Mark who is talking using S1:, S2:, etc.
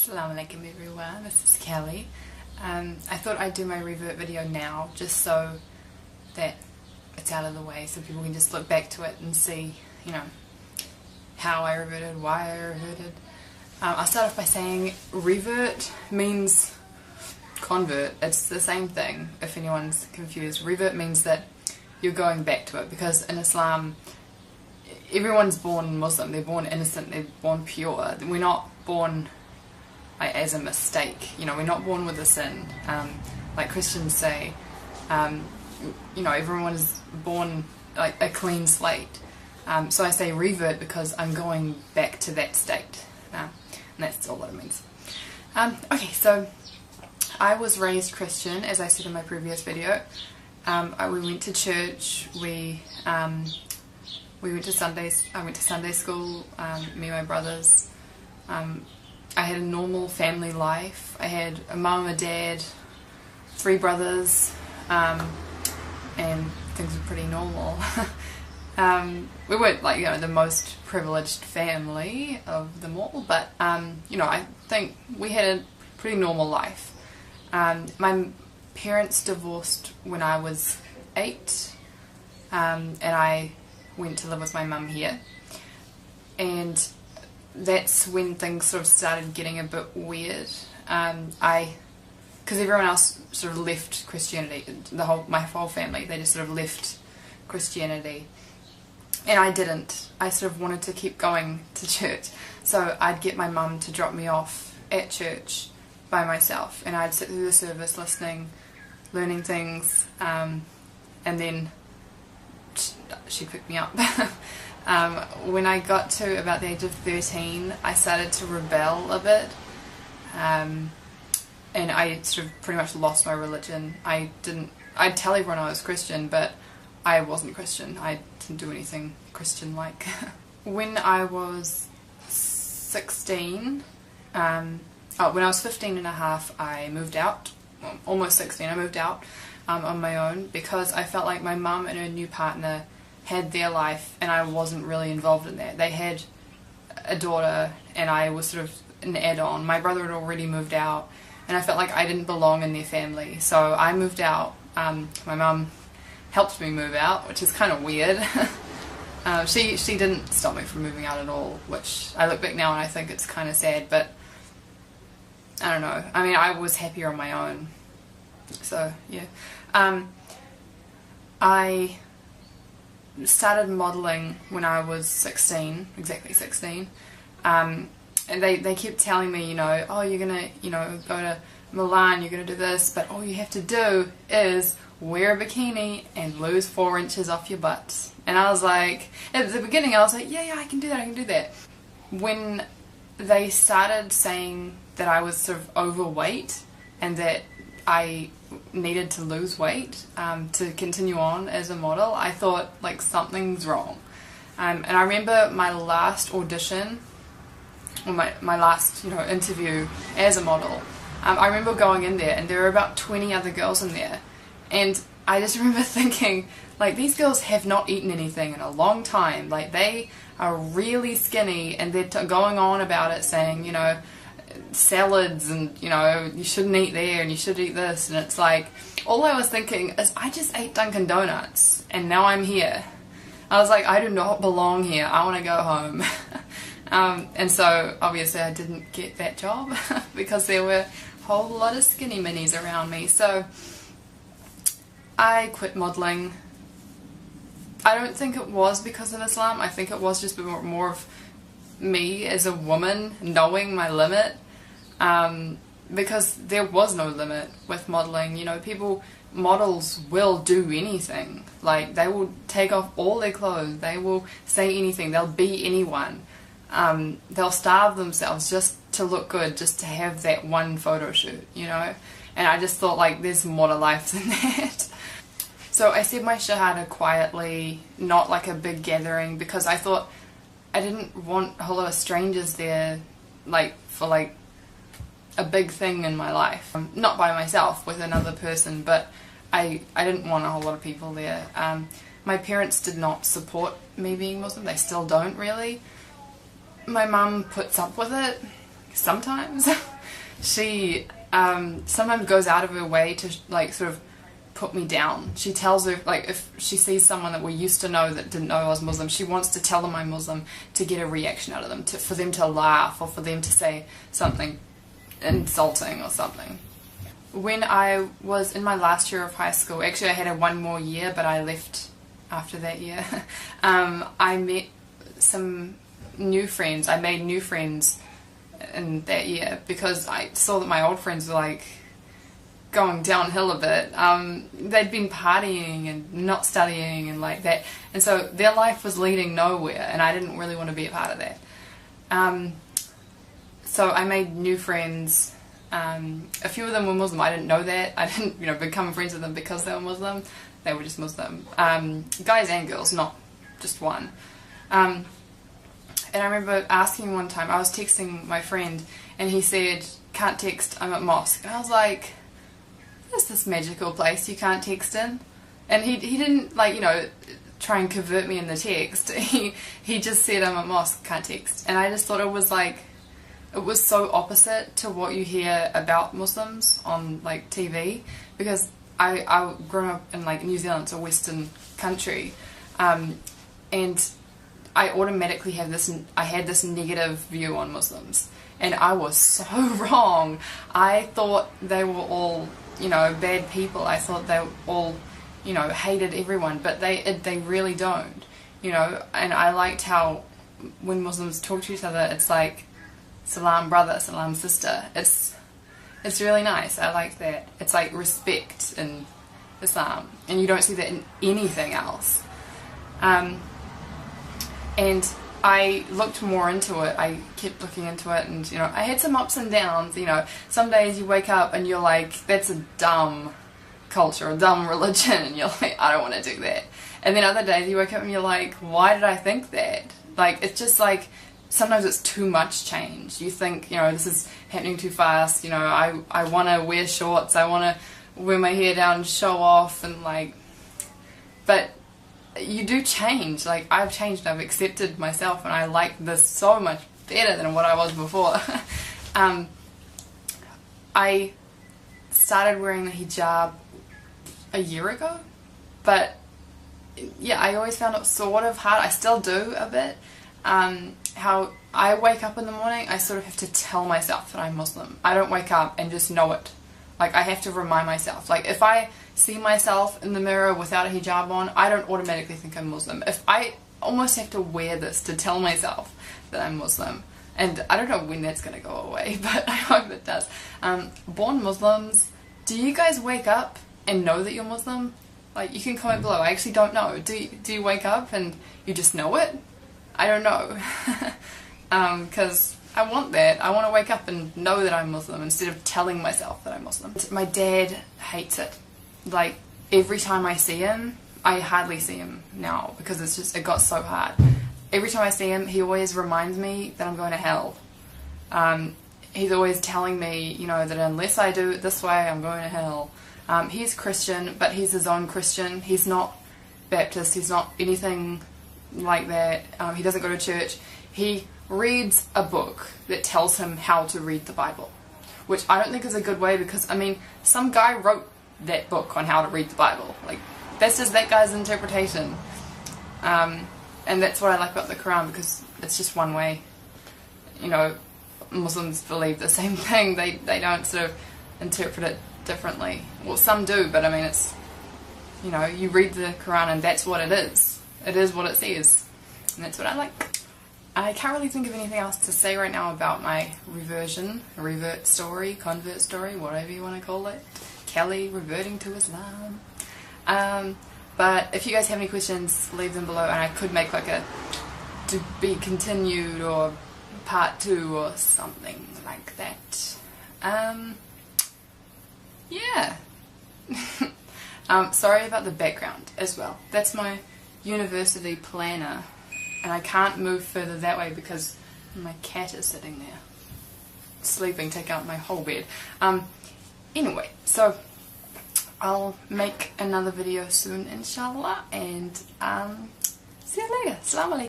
S1: Assalamu alaikum everyone, this is Kelly. I thought I'd do my revert video now just so that it's out of the way so people can just look back to it and see, you know, how I reverted, why I reverted. I'll start off by saying revert means convert. It's the same thing if anyone's confused. Revert means that you're going back to it, because in Islam everyone's born Muslim, they're born innocent, they're born pure. We're not born as a mistake, you know, we're not born with a sin, like Christians say. You know, everyone is born like a clean slate. So I say revert because I'm going back to that state, and that's all that it means. Okay, so I was raised Christian, as I said in my previous video. We went to church, we went to Sundays. I went to Sunday school, me and my brothers. I had a normal family life. I had a mum, a dad, 3 brothers, and things were pretty normal. We weren't like, you know, the most privileged family of them all, but you know, I think we had a pretty normal life. My parents divorced when I was 8, and I went to live with my mum here, and that's when things sort of started getting a bit weird. Because everyone else sort of left Christianity, my whole family, they just sort of left Christianity, and I didn't. I sort of wanted to keep going to church, so I'd get my mum to drop me off at church by myself, and I'd sit through the service listening, learning things, and then she'd pick me up. When I got to about the age of 13, I started to rebel a bit, and I sort of pretty much lost my religion. I'd tell everyone I was Christian, but I wasn't Christian. I didn't do anything Christian-like. When I was 16, when I was 15 and a half, I moved out. Well, almost 16, I moved out on my own, because I felt like my mum and her new partner had their life and I wasn't really involved in that. They had a daughter and I was sort of an add-on. My brother had already moved out and I felt like I didn't belong in their family, so I moved out. My mum helped me move out, which is kind of weird. She didn't stop me from moving out at all, which I look back now and I think it's kind of sad, but I don't know. I mean, I was happier on my own, so yeah. I started modelling when I was 16, exactly 16, and they kept telling me, you know, oh, you're gonna, you know, go to Milan, you're gonna do this, but all you have to do is wear a bikini and lose 4 inches off your butt. And I was like, at the beginning I was like, yeah, I can do that, I can do that. When they started saying that I was sort of overweight and that I needed to lose weight to continue on as a model, I thought like something's wrong. And I remember my last audition, or my last, you know, interview as a model. I remember going in there and there were about 20 other girls in there, and I just remember thinking, like, these girls have not eaten anything in a long time. Like, they are really skinny and they're going on about it, saying, you know, salads and, you know, you shouldn't eat there and you should eat this, and it's like, all I was thinking is I just ate Dunkin' Donuts and now I'm here. I was like, I do not belong here, I want to go home. And so obviously I didn't get that job because there were a whole lot of skinny minis around me, so I quit modelling. I don't think it was because of Islam. I think it was just more of me as a woman knowing my limit, because there was no limit with modelling. You know, models will do anything. Like, they will take off all their clothes, they will say anything, they'll be anyone. They'll starve themselves just to look good, just to have that one photo shoot, you know. And I just thought, like, there's more to life than that. So I said my shahada quietly, not like a big gathering, because I thought I didn't want a whole lot of strangers there, like, for like a big thing in my life. Not by myself, with another person, but I didn't want a whole lot of people there. My parents did not support me being Muslim, they still don't really. My mum puts up with it sometimes. she sometimes goes out of her way to like sort of put me down. She tells her, like, if she sees someone that we used to know that didn't know I was Muslim, she wants to tell them I'm Muslim to get a reaction out of them, for them to laugh or for them to say something insulting or something. When I was in my last year of high school, actually I had one more year but I left after that year, I met some new friends. I made new friends in that year because I saw that my old friends were like going downhill a bit. They'd been partying and not studying and like that, and so their life was leading nowhere and I didn't really want to be a part of that. So I made new friends. A few of them were Muslim. I didn't know that. I didn't, become friends with them because they were Muslim. They were just Muslim. Guys and girls, not just one. And I remember asking one time, I was texting my friend and he said, "Can't text, I'm at mosque." And I was like, "There's this magical place you can't text in." And he didn't try and convert me in the text. He just said, "I'm at mosque, can't text." And I just thought it was so opposite to what you hear about Muslims on like TV, because I grew up in like New Zealand, it's a Western country, and I automatically had this negative view on Muslims, and I was so wrong. I thought they were all bad people. I thought they all hated everyone, but they really don't, and I liked how when Muslims talk to each other it's like salam brother, salam sister. It's really nice. I like that. It's like respect in Islam, and you don't see that in anything else. And I looked more into it. I kept looking into it, and I had some ups and downs. Some days you wake up and you're like, that's a dumb culture, a dumb religion, and you're like, I don't want to do that. And then other days you wake up and you're like, why did I think that? Like, it's just like, sometimes it's too much change. You think, this is happening too fast. I want to wear shorts, I want to wear my hair down and show off, and like, but you do change. Like, I've changed, I've accepted myself, and I like this so much better than what I was before. I started wearing the hijab a year ago, but yeah, I always found it sort of hard. I still do a bit. How I wake up in the morning, I sort of have to tell myself that I'm Muslim. I don't wake up and just know it. Like, I have to remind myself. Like, if I see myself in the mirror without a hijab on, I don't automatically think I'm Muslim. If I almost have to wear this to tell myself that I'm Muslim. And I don't know when that's going to go away, but I hope it does. Born Muslims, do you guys wake up and know that you're Muslim? Like, you can comment below. I actually don't know. Do you wake up and you just know it? I don't know, because I want that. I want to wake up and know that I'm Muslim instead of telling myself that I'm Muslim. My dad hates it. Like, every time I see him, I hardly see him now because it got so hard. Every time I see him, he always reminds me that I'm going to hell. He's always telling me, that unless I do it this way, I'm going to hell. He's Christian, but he's his own Christian. He's not Baptist. He's not anything like that. He doesn't go to church. He reads a book that tells him how to read the Bible, which I don't think is a good way, because some guy wrote that book on how to read the Bible. Like, that's just that guy's interpretation, and that's what I like about the Quran, because it's just one way. Muslims believe the same thing. They don't sort of interpret it differently. Well, some do, but it's you read the Quran and that's what it is. It is what it says, and that's what I like. I can't really think of anything else to say right now about my revert story, convert story, whatever you want to call it. Kelly reverting to Islam. But if you guys have any questions, leave them below, and I could make like a to be continued or part 2 or something like that. Yeah. Sorry about the background as well. That's my university planner, and I can't move further that way because my cat is sitting there sleeping, take out my whole bed. Anyway, so I'll make another video soon, inshallah, and see you later. Assalamu alaikum.